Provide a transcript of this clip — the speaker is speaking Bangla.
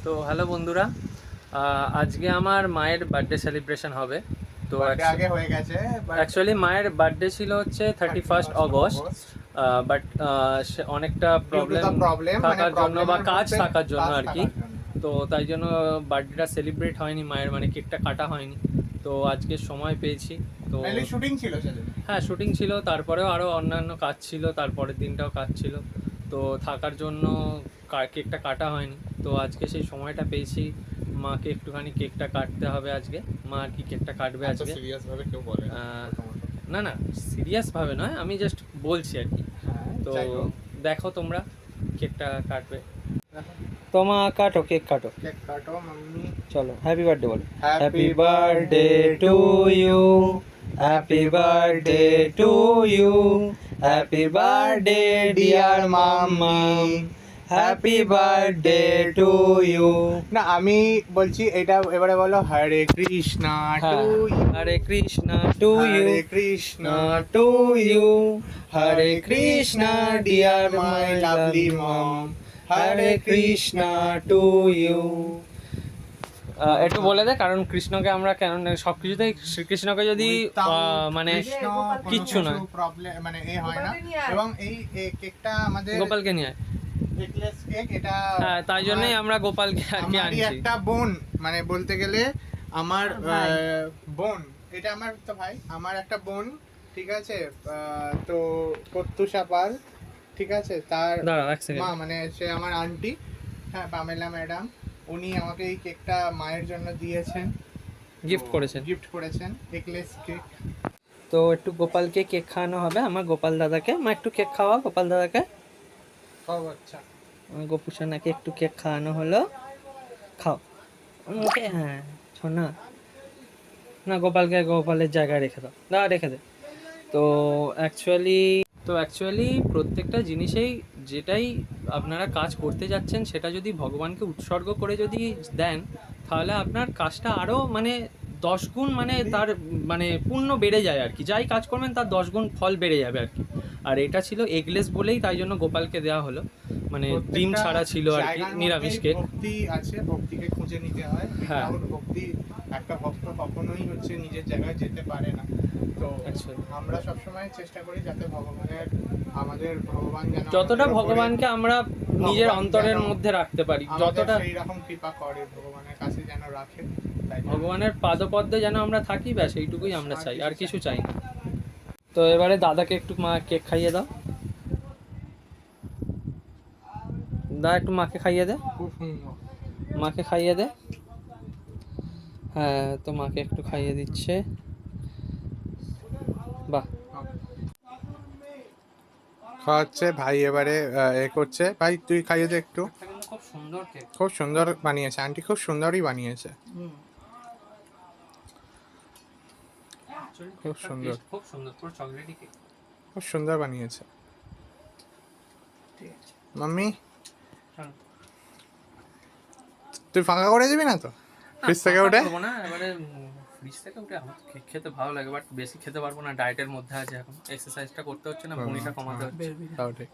তো হ্যালো বন্ধুরা, আজকে আমার মায়ের বার্থডে সেলিব্রেশন হবে। তো আগে হয়ে গেছে, অ্যাকচুয়ালি মায়ের বার্থডে ছিল হচ্ছে 31 অগস্ট, বাট অনেকটা প্রবলেম থাকার জন্য বা কাজ থাকার জন্য আর কি, তো তাই জন্য বার্থডেটা সেলিব্রেট হয়নি মায়ের, মানে কেকটা কাটা হয়নি। তো আজকে সময় পেয়েছি, তো শুটিং ছিল সেদিন। হ্যাঁ শুটিং ছিল, তারপরেও আরও অন্যান্য কাজ ছিল, তারপরের দিনটাও কাজ ছিল, তো থাকার জন্য কেকটা কাটা হয়নি। তো আজকে সেই সময়টা পেয়েছি, মাকে একটুখানি কেকটা কাটতে হবে আজকে। মা আর কি কেকটা কাটবে আজকে। সিরিয়াস ভাবে কেউ বলে না না, সিরিয়াসভাবে নয়, আমি জাস্ট বলছি আর কি। তো দেখো তোমরা কেকটা কাটবে, তো মা কাটো, কেক কাটো, কেক কাটো মাম্মি। চলো হ্যাপি বার্থডে বলো। Happy birthday to you, happy birthday to you, happy birthday dear mummy, happy birthday to you. না আমি বলছি এটা এবারে বলো Hare Krishna to you, Hare Krishna to you, Hare Krishna to you, Hare Krishna dear my lovely mom, Hare Krishna to you. একটু বলে দে, কারণ কৃষ্ণকে আমরা কেন সব কিছুতেই শ্রীকৃষ্ণকে যদি মানে কিচ্ছু নয় প্রবলেম মানে এ হয় না, এবং এই কেকটা আমাদের গোপালকে নিয়ে কেকলেস কেক, এটা হ্যাঁ তাই জন্যই আমরা গোপালকে আর কি আমারই আনছি। একটা বোন, মানে বলতে গেলে আমার বোন, এটা আমার তো ভাই, আমার একটা বোন, ঠিক আছে। তো প্রত্যুষা পাল, ঠিক আছে, তার দাঁড়াও এক সেকেন্ড, মা, মানে সে আমার আন্টি, হ্যাঁ পামেলা ম্যাডাম, উনি আমাকে এই কেকটা মায়ের জন্য দিয়েছেন, গিফট করেছেন কেকলেস কেক। তো একটু গোপালকে কেক খাওয়ানো হবে, আমার গোপাল দাদাকে। মা একটু কেক খাওয়া গোপাল দাদাকে। সব আচ্ছা, আমার গোপুসোনাকে একটু কেক খাওয়ানো হলো, খাও মুখে। হ্যাঁ শোনা না, গোপালকে গোপালের জায়গায় রেখে দাও, দাঁড়া রেখে দে। তো অ্যাকচুয়ালি প্রত্যেকটা জিনিসেই, যেটাই আপনারা কাজ করতে যাচ্ছেন সেটা যদি ভগবানকে উৎসর্গ করে যদি দেন, তাহলে আপনার কাজটা আরও মানে 10 গুণ, মানে তার মানে পুণ্য বেড়ে যায় আর কি। যাই কাজ করবেন তার 10 গুণ ফল বেড়ে যাবে আর কি। আর এটা ছিল এগলেস বলেই তাই জন্য গোপালকে দেওয়া হলো, মানে ডিম ছাড়া ছিল আর কি, নিরামিষ কেক। ভক্তি আছে, ভক্তিকে খুঁজে নিতে হয়। হ্যাঁ। ভক্তি, একটা ভক্ত কখনোই হচ্ছে নিজের জায়গায় যেতে পারে না। তো আমরা সবসময় চেষ্টা করি যাতে ভগবানের, আমাদের ভগবান যেন যতটা ভগবানকে আমরা নিজের অন্তরের মধ্যে রাখতে পারি, যতটা সেই রকম কৃপা করে ভগবানের কাছে যেন রাখে, ভগবানের পাদপদ্মে যেন আমরা থাকি, ব্যাস এইটুকুই আমরা চাই, আর কিছু চাই না। তো এবারে দাদাকে একটু মা কেক খাইয়ে দাও, দা একটু মাকে খাইয়ে দে, মাকে খাইয়ে দে। হ্যাঁ তো মাকে একটু খাইয়ে দিচ্ছে, বাহ। খাওয়াচ্ছে ভাই, এবারে এ করছে। ভাই তুই খাইয়ে দে একটু। খুব সুন্দর কেক, খুব সুন্দর বানিয়েছে আন্টি, খুব সুন্দরই বানিয়েছে, খুব সুন্দর, খুব সুন্দর, পুরো চকলেটি কেক, খুব সুন্দর বানিয়েছে মাম্মি। তুই ফাঁকা করে দিবি না তো ফ্রিজ থেকে উঠে? না এবারে ফ্রিজ থেকে উঠে আমার কেক খেতে ভালো লাগে, বাট বেশি খেতে পারবো না, ডায়েটের মধ্যে আছে এখন, এক্সারসাইজটা করতে হচ্ছে না, ভুঁড়িটা কমাতে হচ্ছে।